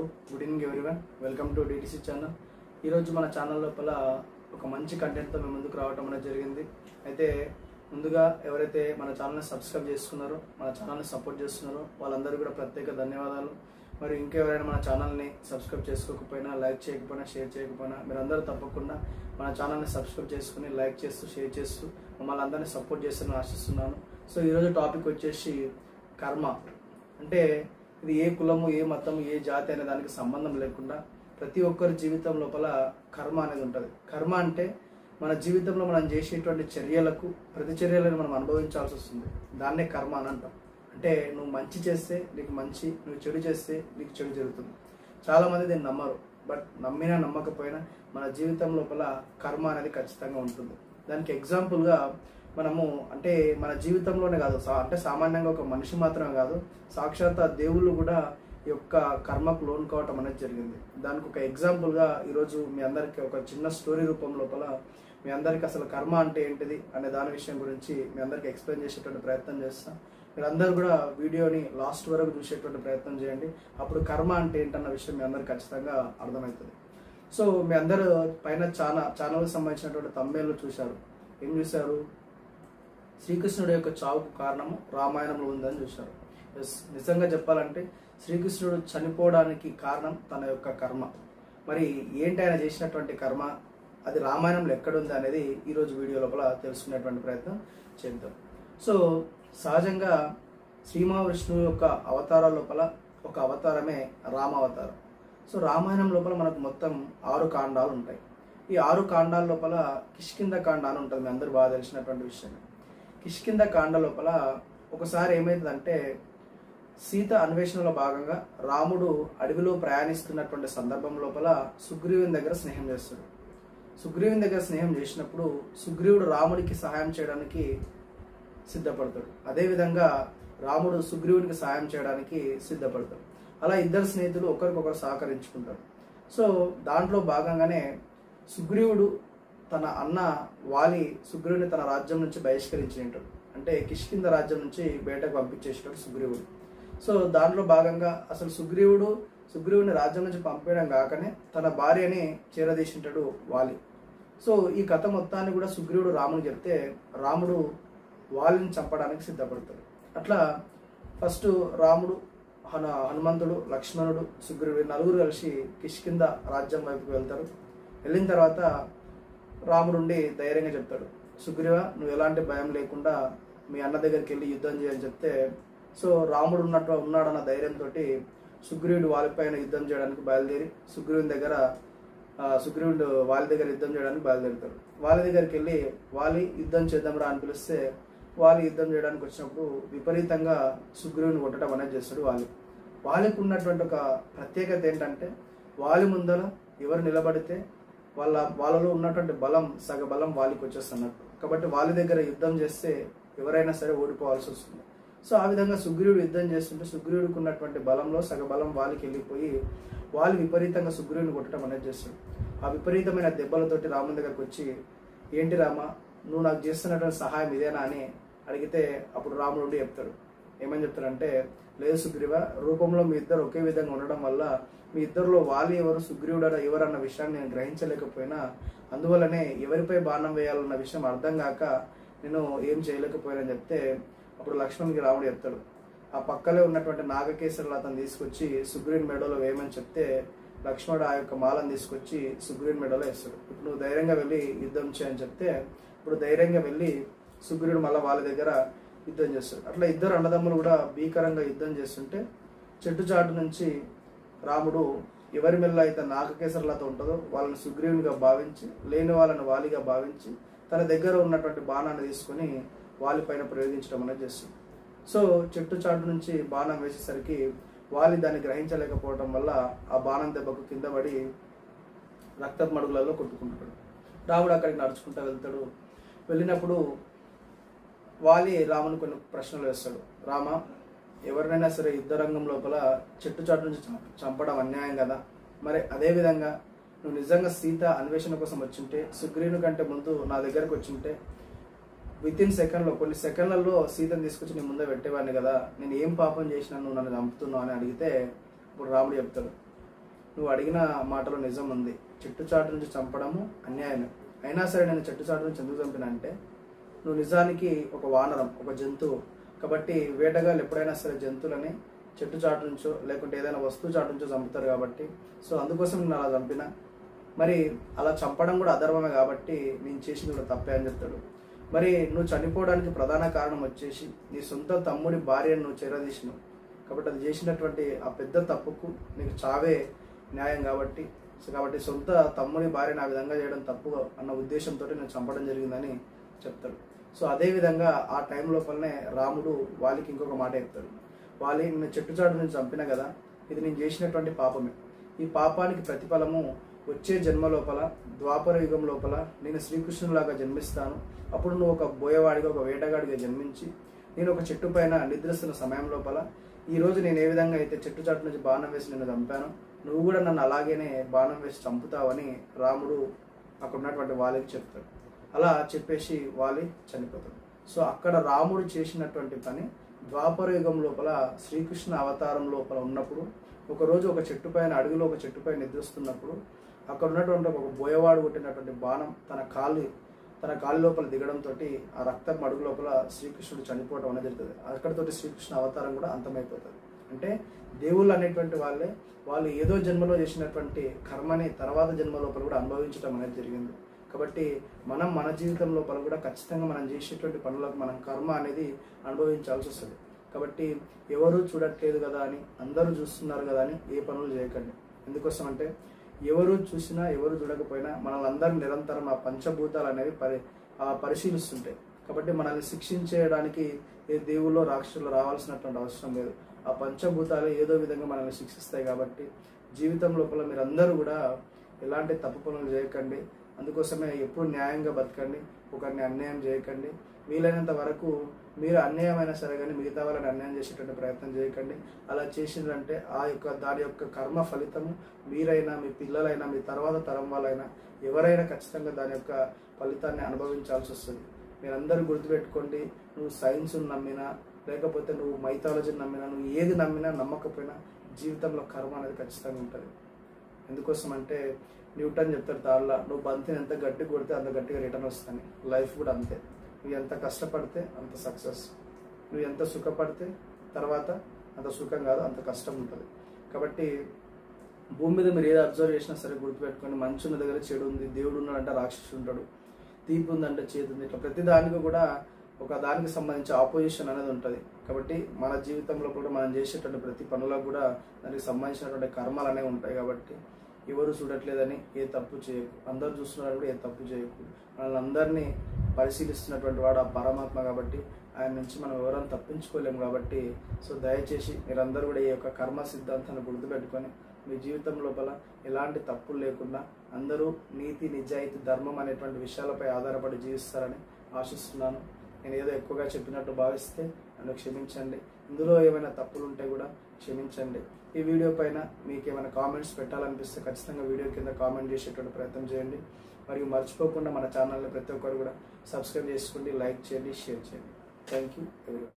Good evening everyone. Welcome to DTC channel. ఈరోజు మన channel లోపల ఒక మంచి కంటెంట్తో మేము ముందుకు రావడం అనేది జరిగింది. అయితే ముందుగా ఎవరైతే మన ఛానల్ని సబ్స్క్రైబ్ చేసుకున్నారో, మన ఛానల్ని సపోర్ట్ చేస్తున్నారో వాళ్ళందరూ కూడా ప్రత్యేక ధన్యవాదాలు. మరి ఇంకెవరైనా మన ఛానల్ని సబ్స్క్రైబ్ చేసుకోకపోయినా, లైక్ చేయకపోయినా, షేర్ చేయకపోయినా మీరందరూ తప్పకుండా మన ఛానల్ని సబ్స్క్రైబ్ చేసుకుని లైక్ చేస్తూ, షేర్ చేస్తూ మమ్మల్ని అందరినీ సపోర్ట్ చేస్తారని ఆశిస్తున్నాను. సో ఈరోజు టాపిక్ వచ్చేసి కర్మ. అంటే ఇది ఏ కులము, ఏ మతము, ఏ జాతి అనే దానికి సంబంధం లేకుండా ప్రతి ఒక్కరి జీవితం లోపల కర్మ అనేది ఉంటుంది. కర్మ అంటే మన జీవితంలో మనం చేసేటువంటి చర్యలకు ప్రతిచర్యలను మనం అనుభవించాల్సి వస్తుంది. దాన్నే కర్మ అని అంటాం. అంటే నువ్వు మంచి చేస్తే నీకు మంచి, నువ్వు చెడు చేస్తే నీకు చెడు జరుగుతుంది. చాలామంది దీన్ని నమ్మరు. బట్ నమ్మినా నమ్మకపోయినా మన జీవితం లోపల కర్మ అనేది ఖచ్చితంగా ఉంటుంది. దానికి ఎగ్జాంపుల్గా మనము అంటే మన జీవితంలోనే కాదు, అంటే సామాన్యంగా ఒక మనిషి మాత్రమే కాదు, సాక్షాత్ దేవుళ్ళు కూడా ఈ యొక్క కర్మకు లోన్ కావటం అనేది జరిగింది. దానికి ఒక ఎగ్జాంపుల్గా ఈరోజు మీ అందరికీ ఒక చిన్న స్టోరీ రూపం లోపల మీ అందరికీ అసలు కర్మ అంటే ఏంటిది అనే దాని విషయం గురించి మీ అందరికీ ఎక్స్ప్లెయిన్ చేసేటువంటి ప్రయత్నం చేస్తాం. మీరందరూ కూడా వీడియోని లాస్ట్ వరకు చూసేటువంటి ప్రయత్నం చేయండి. అప్పుడు కర్మ అంటే ఏంటన్న విషయం మీ అందరికి ఖచ్చితంగా అర్థమవుతుంది. సో మీ అందరూ పైన ఛానల్కి సంబంధించినటువంటి థంబ్నెయిల్ చూశారు. ఏం చూశారు? శ్రీకృష్ణుడి యొక్క చావుకు కారణము రామాయణంలో ఉందని చూశారు. నిజంగా చెప్పాలంటే శ్రీకృష్ణుడు చనిపోవడానికి కారణం తన యొక్క కర్మ. మరి ఏంటి ఆయన చేసినటువంటి కర్మ, అది రామాయణంలో ఎక్కడుంది అనేది ఈరోజు వీడియో లోపల తెలుసుకునేటువంటి ప్రయత్నం చేద్దాం. సో సహజంగా శ్రీ మహావిష్ణువు యొక్క అవతారాల లోపల ఒక అవతారమే రామావతారం. సో రామాయణం లోపల మనకు మొత్తం 6 కాండాలు ఉంటాయి. ఈ 6 కాండాల లోపల కిష్కింధ కాండ అని ఉంటుంది. మీ అందరూ బాగా తెలిసినటువంటి విషయం. కిష్కింధ కాండ లోపల ఒకసారి ఏమైందంటే సీత అన్వేషణలో భాగంగా రాముడు అడవిలో ప్రయాణిస్తున్నటువంటి సందర్భం లోపల సుగ్రీవుని దగ్గర స్నేహం చేస్తాడు. సుగ్రీవుని దగ్గర స్నేహం చేసినప్పుడు సుగ్రీవుడు రాముడికి సహాయం చేయడానికి సిద్ధపడతాడు. అదేవిధంగా రాముడు సుగ్రీవునికి సహాయం చేయడానికి సిద్ధపడతాడు. అలా ఇద్దరు స్నేహితులు ఒకరికొకరు సహకరించుకుంటారు. సో దాంట్లో భాగంగానే సుగ్రీవుడు తన అన్న వాలి సుగ్రీవుని తన రాజ్యం నుంచి బహిష్కరించినట్టు, అంటే కిష్కింధ రాజ్యం నుంచి బయటకు పంపించేసాడు సుగ్రీవుడు. సో దాంట్లో భాగంగా అసలు సుగ్రీవుని రాజ్యం నుంచి పంపేయడం కాకనే తన భార్యని చేరదీసింటాడు వాలి. సో ఈ కథ మొత్తాన్ని కూడా సుగ్రీవుడు రాముని చెప్తే రాముడు వాలిని చంపడానికి సిద్ధపడతాడు. అట్లా ఫస్ట్ రాముడు, హనుమంతుడు, లక్ష్మణుడు, సుగ్రీవుడు నలుగురు కలిసి కిష్కింధ రాజ్యం వైపుకి వెళ్తారు. వెళ్ళిన తర్వాత రాముడు ఉండి ధైర్యంగా చెప్తాడు, సుగ్రీవ నువ్వు ఎలాంటి భయం లేకుండా మీ అన్న దగ్గరికి వెళ్ళి యుద్ధం చేయని చెప్తే, సో రాముడు ఉన్నాడన్న ధైర్యంతో సుగ్రీవుడు వాలిపైన యుద్ధం చేయడానికి బయలుదేరి సుగ్రీవుడు వాలి దగ్గర యుద్ధం చేయడానికి బయలుదేరుతాడు. వాలి దగ్గరికి వెళ్ళి వాలి యుద్ధం చేద్దాంరా అని పిలిస్తే వాలి యుద్ధం చేయడానికి వచ్చినప్పుడు విపరీతంగా సుగ్రీవుని కొట్టడం అనేది చేస్తాడు వాలి. వాలికి ఉన్నటువంటి ఒక ప్రత్యేకత ఏంటంటే వాలి ముందర ఎవరు నిలబడితే వాళ్ళలో ఉన్నటువంటి బలం సగ బలం వాలికి వచ్చేస్తున్నట్టు. కాబట్టి వాలి దగ్గర యుద్ధం చేస్తే ఎవరైనా సరే ఓడిపోవాల్సి వస్తుంది. సో ఆ విధంగా సుగ్రీవుడు యుద్ధం చేస్తుంటే సుగ్రీవుడికి ఉన్నటువంటి బలంలో సగ బలం వాలికి వెళ్ళిపోయి వాలి విపరీతంగా సుగ్రీవుని కొట్టడం అనేది చేస్తాడు. ఆ విపరీతమైన దెబ్బలతోటి రాముని దగ్గరకు వచ్చి, ఏంటి రామ నువ్వు నాకు చేస్తున్నటువంటి సహాయం ఇదేనా అని అడిగితే అప్పుడు రాముడు చెప్తాడు. ఏమని చెప్తాడంటే, లేదు సుగ్రీవ, రూపంలో మీ ఇద్దరు ఒకే విధంగా ఉండడం వల్ల మీ ఇద్దరిలో వాలి ఎవరు, సుగ్రీవుడు ఎవరు అన్న విషయాన్ని నేను గ్రహించలేకపోయినా, అందువల్లనే ఎవరిపై బాణం వేయాలన్న విషయం అర్థం కాక నేను ఏం చేయలేకపోయానని చెప్తే అప్పుడు లక్ష్మణునికి రాముడు చెప్తాడు, ఆ పక్కనే ఉన్నటువంటి నాగకేశ్వరులు అతను తీసుకొచ్చి సుగ్రీవుని మెడలో వేయమని చెప్తే లక్ష్మణుడు ఆ యొక్క మాలను తీసుకొచ్చి సుగ్రీవుని మెడలో వేస్తాడు. ఇప్పుడు నువ్వు ధైర్యంగా వెళ్ళి యుద్ధం చేయని చెప్తే ఇప్పుడు ధైర్యంగా వెళ్ళి సుగ్రీవుడు మళ్ళీ వాళ్ళ దగ్గర యుద్ధం చేస్తాడు. అట్లా ఇద్దరు అన్నదమ్ములు కూడా భీకరంగా యుద్ధం చేస్తుంటే చెట్టు చాటు నుంచి రాముడు ఎవరి మెల్ల అయితే నాగకేసరులతో ఉంటుందో వాళ్ళని సుగ్రీవునిగా భావించి, లేని వాళ్ళని వాలిగా భావించి తన దగ్గర ఉన్నటువంటి బాణాన్ని తీసుకొని వాలి పైన ప్రయోగించడం అనేది చేస్తుంది. సో చెట్టు చాటు నుంచి బాణం వేసేసరికి వాలి దాన్ని గ్రహించలేకపోవడం వల్ల ఆ బాణం దెబ్బకు కింద పడి రక్తపు మడుగులలో కొట్టుకుంటాడు. రాముడు అక్కడికి నడుచుకుంటూ వెళ్తాడు. వెళ్ళినప్పుడు వాలి రాముని కొన్ని ప్రశ్నలు వేస్తాడు. రామ, ఎవరినైనా సరే యుద్ధ రంగం లోపల చెట్టు చాటు నుంచి చంపడం అన్యాయం కదా, మరి అదేవిధంగా నువ్వు నిజంగా సీత అన్వేషణ కోసం వచ్చింటే సుగ్రీవుని కంటే ముందు నా దగ్గరకు వచ్చింటే వితిన్ సెకండ్లో, కొన్ని సెకండ్లలో సీతను తీసుకొచ్చి నీ ముందే పెట్టేవాడిని కదా, నేను ఏం పాపం చేసినా నువ్వు నన్ను చంపుతున్నావు అని అడిగితే ఇప్పుడు రాముడు చెప్తాడు, నువ్వు అడిగిన మాటలో నిజం ఉంది. చెట్టుచాటు నుంచి చంపడము అన్యాయమే. అయినా సరే నేను చెట్టుచాటు నుంచి ఎందుకు చంపిన అంటే, నువ్వు నిజానికి ఒక వానరం, ఒక జంతువు. కాబట్టి వేటగాళ్ళు ఎప్పుడైనా సరే జంతువులని చెట్టు చాటు నుంచో లేకుంటే ఏదైనా వస్తువు చాటు నుంచో చంపుతారు. కాబట్టి సో అందుకోసం నేను అలా చంపిన. మరి అలా చంపడం కూడా అధర్మమే కాబట్టి నేను చేసింది కూడా తప్పే అని చెప్తాడు. మరి నువ్వు చనిపోవడానికి ప్రధాన కారణం వచ్చేసి నీ సొంత తమ్ముడి భార్యను నువ్వు చేరదీసినావు. కాబట్టి అది చేసినటువంటి ఆ పెద్ద తప్పుకు నీకు చావే న్యాయం. కాబట్టి సొంత తమ్ముడి భార్యను ఆ విధంగా చేయడం తప్పు అన్న ఉద్దేశంతో నేను చంపడం జరిగిందని చెప్తాడు. సో అదేవిధంగా ఆ టైం లోపలనే రాముడు వాలికి ఇంకొక మాట చెప్తాడు. వాలి, నేను చెట్టుచాటు నుంచి చంపిన కదా, ఇది నేను చేసినటువంటి పాపమే. ఈ పాపానికి ప్రతిఫలము వచ్చే జన్మ లోపల, ద్వాపర యుగం లోపల నేను శ్రీకృష్ణులాగా జన్మిస్తాను. అప్పుడు నువ్వు ఒక బోయవాడిగా, ఒక వేటగాడిగా జన్మించి నేను ఒక చెట్టు పైన నిద్రిస్తున్న సమయం లోపల ఈరోజు నేను ఏ విధంగా అయితే చెట్టుచాటు నుంచి బాణం వేసి నిన్ను చంపాను, నువ్వు కూడా నన్ను అలాగేనే బాణం వేసి చంపుతావని రాముడు అక్కడ ఉన్నటువంటి వాలికి చెప్తాడు. అలా చెప్పేసి వాలి చనిపోతాడు. సో అక్కడ రాముడు చేసినటువంటి పని ద్వాపర యుగం లోపల శ్రీకృష్ణ అవతారం లోపల ఉన్నప్పుడు ఒకరోజు ఒక చెట్టు పైన, అడుగులో ఒక చెట్టు పైన నిద్రిస్తున్నప్పుడు అక్కడ ఉన్నటువంటి ఒక బోయవాడు కొట్టినటువంటి బాణం తన కాలు లోపల దిగడంతో ఆ రక్తం అడుగు లోపల శ్రీకృష్ణుడు చనిపోవడం అనేది జరుగుతుంది. అక్కడితోటి శ్రీకృష్ణ అవతారం కూడా అంతమైపోతుంది. అంటే దేవుళ్ళు అనేటువంటి వాళ్ళు ఏదో జన్మలో చేసినటువంటి కర్మని తర్వాత జన్మ లోపల కూడా అనుభవించడం అనేది జరిగింది. కాబట్టి మనం మన జీవితం లోపల కూడా ఖచ్చితంగా మనం చేసేటువంటి పనులకు మనం కర్మ అనేది అనుభవించాల్సి వస్తుంది. కాబట్టి ఎవరు చూడట్లేదు కదా అని, అందరూ చూస్తున్నారు కదా అని ఏ పనులు చేయకండి. ఎందుకోసం అంటే ఎవరు చూసినా ఎవరు చూడకపోయినా మనల్ని అందరూ నిరంతరం ఆ పంచభూతాలు అనేవి పరిశీలిస్తుంటాయి. కాబట్టి మనల్ని శిక్షించేయడానికి ఏ దేవుల్లో రాక్షసులు రావాల్సినటువంటి అవసరం లేదు. ఆ పంచభూతాలు ఏదో విధంగా మనల్ని శిక్షిస్తాయి. కాబట్టి జీవితం లోపల మీరందరూ కూడా ఎలాంటి తప్పు పనులు చేయకండి. అందుకోసమే ఎప్పుడు న్యాయంగా బతకండి, ఒకరిని అన్యాయం చేయకండి. వీలైనంత వరకు మీరు అన్యాయమైనా సరే కానీ మిగతా వాళ్ళని అన్యాయం చేసేటువంటి ప్రయత్నం చేయకండి. అలా చేసిందంటే దాని యొక్క కర్మ ఫలితము మీరైనా, మీ పిల్లలైనా, మీ తర్వాత తరం వాళ్ళైనా ఎవరైనా ఖచ్చితంగా దాని యొక్క ఫలితాన్ని అనుభవించాల్సి వస్తుంది. మీరందరూ గుర్తుపెట్టుకోండి, నువ్వు సైన్స్ను నమ్మినా, లేకపోతే నువ్వు మైథాలజీని నమ్మినా, నువ్వు ఏది నమ్మినా నమ్మకపోయినా జీవితంలో కర్మ అనేది ఖచ్చితంగా ఉంటుంది. ఎందుకోసం అంటే న్యూటన్ చెప్తాడు తాళ్ళ, నువ్వు బంతిని ఎంత గట్టి కొడితే అంత గట్టిగా రిటర్న్ వస్తుంది. లైఫ్ కూడా అంతే. నువ్వు ఎంత కష్టపడితే అంత సక్సెస్, నువ్వు ఎంత సుఖపడితే తర్వాత అంత సుఖం కాదు, అంత కష్టం ఉంటుంది. కాబట్టి భూమి మీద మీరు ఏది అబ్జర్వ్ చేసినా సరే గుర్తుపెట్టుకొని, మంచి ఉన్న దగ్గర చెడు ఉంది, దేవుడు ఉన్నాడంటే రాక్షసుడు ఉంటాడు, తీపి ఉందంటే చేతి ఉంది. ఇట్లా ప్రతి దానికి కూడా ఒక దానికి సంబంధించి ఆపోజిషన్ అనేది ఉంటుంది. కాబట్టి మన జీవితంలో కూడా మనం చేసేటువంటి ప్రతి పనులకు కూడా దానికి సంబంధించినటువంటి కర్మలు అనేవి ఉంటాయి. కాబట్టి ఎవరు చూడట్లేదని ఏ తప్పు చేయకు, అందరూ చూస్తున్నారు కూడా ఏ తప్పు చేయకు. మనల్ని అందరినీ పరిశీలిస్తున్నటువంటి వాడు ఆ పరమాత్మ. కాబట్టి ఆయన నుంచి మనం ఎవరైనా తప్పించుకోలేము. కాబట్టి సో దయచేసి మీరందరూ కూడా ఈ యొక్క కర్మ సిద్ధాంతాన్ని గుర్తుపెట్టుకొని మీ జీవితం లోపల ఎలాంటి తప్పులు లేకుండా అందరూ నీతి, నిజాయితీ, ధర్మం అనేటువంటి విషయాలపై ఆధారపడి జీవిస్తారని ఆశిస్తున్నాను. నేను ఏదో ఎక్కువగా చెప్పినట్టు భావిస్తే నన్ను క్షమించండి. ఇందులో ఏమైనా తప్పులు ఉంటే కూడా క్షమించండి. ఈ వీడియో పైన మీకు ఏమైనా కామెంట్స్ పెట్టాలనిపిస్తే ఖచ్చితంగా వీడియో కింద కామెంట్ చేసేటువంటి ప్రయత్నం చేయండి. మరియు మర్చిపోకుండా మన ఛానల్ని ప్రతి ఒక్కరు కూడా సబ్స్క్రైబ్ చేసుకోండి, లైక్ చేయండి, షేర్ చేయండి. Thank you everyone.